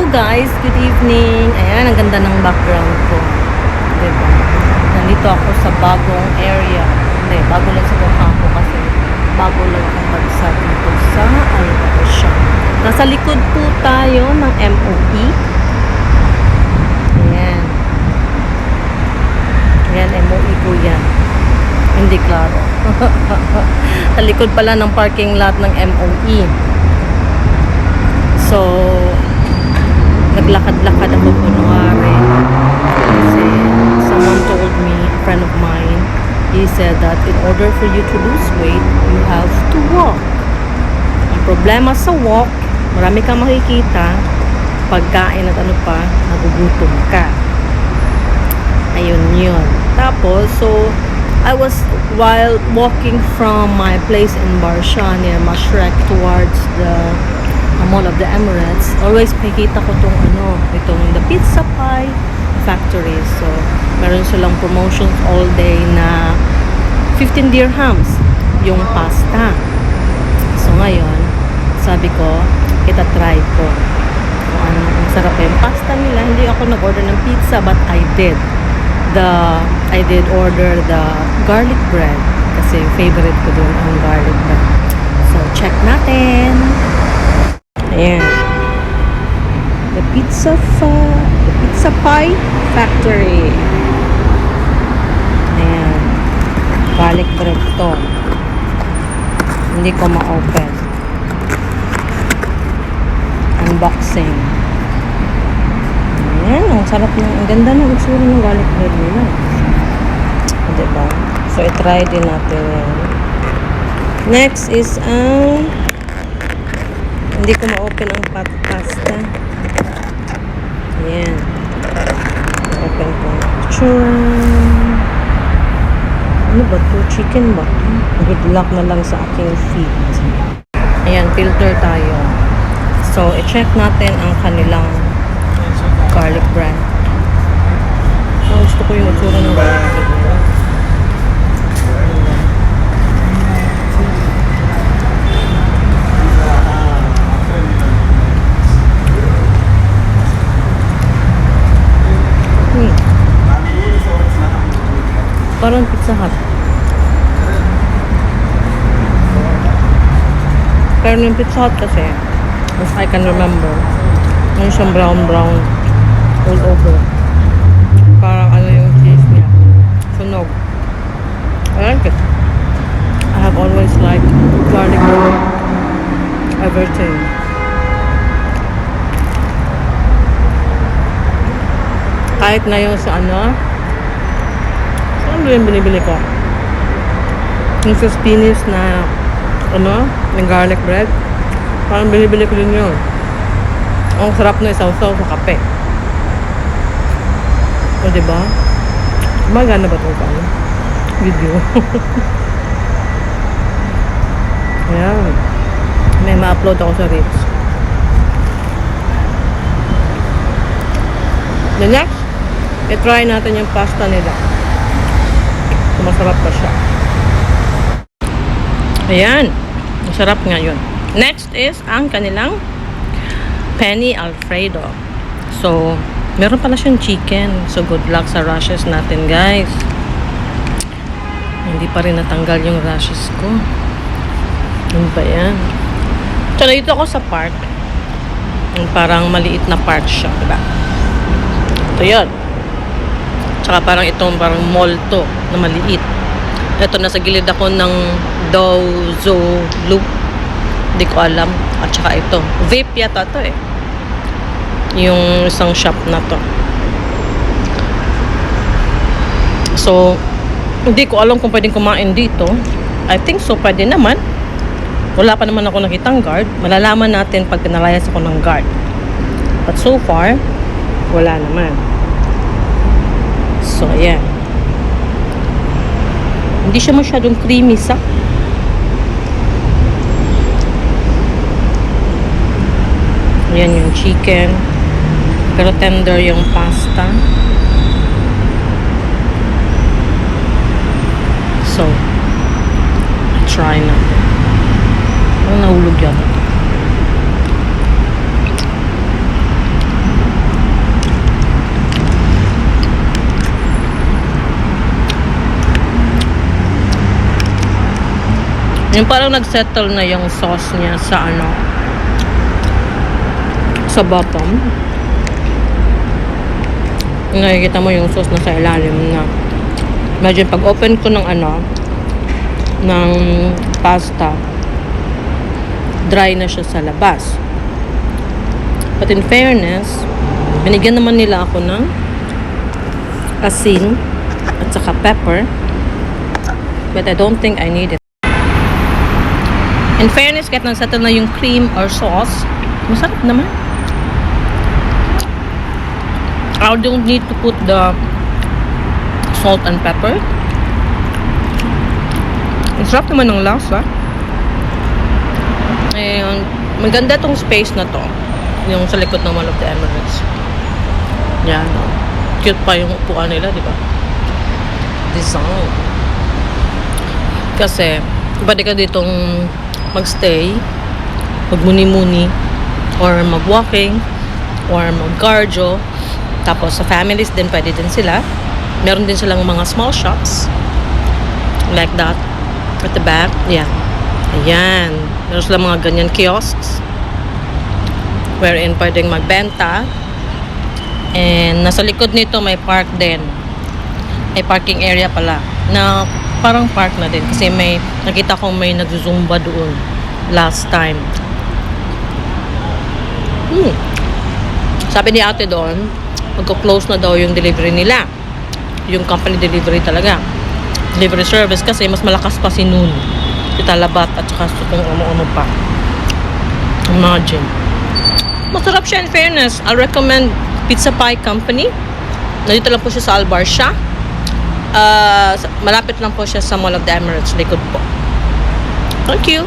guys, good evening. Ayan, ang ganda ng background ko. Diba? Nandito ako sa bagong area. Hindi, bago lang sa mukha ko kasi bago lang akong bagsa dito sa Alvarez. Nasa likod po tayo ng MOE. Ayan. Ayan, MOE po yan. Hindi klaro. Sa likod pala ng parking lot ng MOE. So, naglakad-lakad ako kunwari kasi someone told me, a friend of mine, he said that in order for you to lose weight, you have to walk. Ang problema sa walk, marami kang makikita, pagkain at ano pa, nagugutom ka. Ayun yun. Tapos, so, while walking from my place in Barsha near Mashrek towards the Mall of the Emirates, always makikita ko itong the Pizza Pie Factory. So, meron silang promotions all day na 15 dirhams yung pasta. So, ngayon, sabi ko, try ko kung anong masarap yung pasta nila. Hindi ako nag-order ng pizza, but I did order the garlic bread kasi favorite ko dun ang garlic bread. So, check natin. Ayan. The Pizza Pie Factory. Ayan. Garlic bread to. Hindi ko ma-open. Unboxing. Ayan. Ang sarap ng, ang ganda ng itsura ng garlic bread nila. Diba? So, i-try din natin yan. Next is hindi ko ma-open ang pasta. Ayan. Open ko. Ano ba to? Chicken ba? Good luck na lang sa aking feet. Ayan, filter tayo. So, i-check natin ang kanilang garlic bread. So, gusto ko yung itsura ng garlic bread nila. Parang Pizza Hut. Pero yung Pizza Hut kasi, as I can remember, yung siyang brown all over. Parang yung cheese niya. Sunog. I like it. I have always liked garlic everything. Kahit na yung sa ano yung binibili ko? Yung sa Spanish na yung garlic bread. Parang binibili ko din yun. Ang sarap na isaw-saw sa kape. O diba? Magana ba ito video? Ayan. May ma-upload ako sa Reels. The next, i-try natin yung pasta nila. Masarap pa siya. Ayan. Masarap nga yun. Next is ang kanilang Penny Alfredo. So, meron pala siyang chicken. So, good luck sa rashes natin, guys. Hindi pa rin natanggal yung rashes ko. Ano ba yan? So, dito ako sa park. Parang maliit na park siya, diba? Ito yun. Tsaka parang mall to na maliit. Ito, nasa gilid ako ng Dozo Loop. Hindi ko alam. At saka ito. Vape yata to eh. Yung isang shop na to. So, hindi ko alam kung pwedeng kumain dito. I think so, pwede naman. Wala pa naman ako nakitang guard. Malalaman natin pag nalayas ako ng guard. But so far, wala naman. So, ayan. Hindi siya masyadong creamy sa. Ayan yung chicken. Pero tender yung pasta. So, try natin. Ang nahulog yan. Yung parang nagsettle na yung sauce niya sa ano, sa bottom. Nakikita mo yung sauce na sa ilalim na. Imagine, pag open ko ng ano, ng pasta, dry na siya sa labas. But in fairness, binigyan naman nila ako ng asin at saka pepper. But I don't think I need it. In fairness, kahit nagsettle na yung cream or sauce, masarap naman. I don't need to put the salt and pepper. Ang sarap naman ng lasa. And maganda tong space na to. Yung sa likod ng Mall of the Emirates. Yan. Cute pa yung upuan nila, di ba? Design. Kasi, pwede ka ditong magstay, magmuni-muni, or mag-walking, or mag-cardio. Tapos sa families din, pwede din sila. Meron din silang mga small shops. Like that. At the back. Yeah. Ayan. Meron silang mga ganyan kiosks. Wherein pwedeng magbenta. And nasa likod nito may park din. May parking area pala. Na parang park na din. Kasi may, nakita kong may nag-zumba doon. Last time. Sabi ni ate doon, magko-close na daw yung delivery nila. Yung company delivery talaga. Delivery service kasi mas malakas pa si Noon. Si Talabat at saka kung ano-ano pa. Imagine. Masarap siya in fairness. I'll recommend Pizza Pie Company. Nandito lang po siya sa Al Barsha. Malapit lang po siya sa Mall of the Emirates. Likod po. Thank you.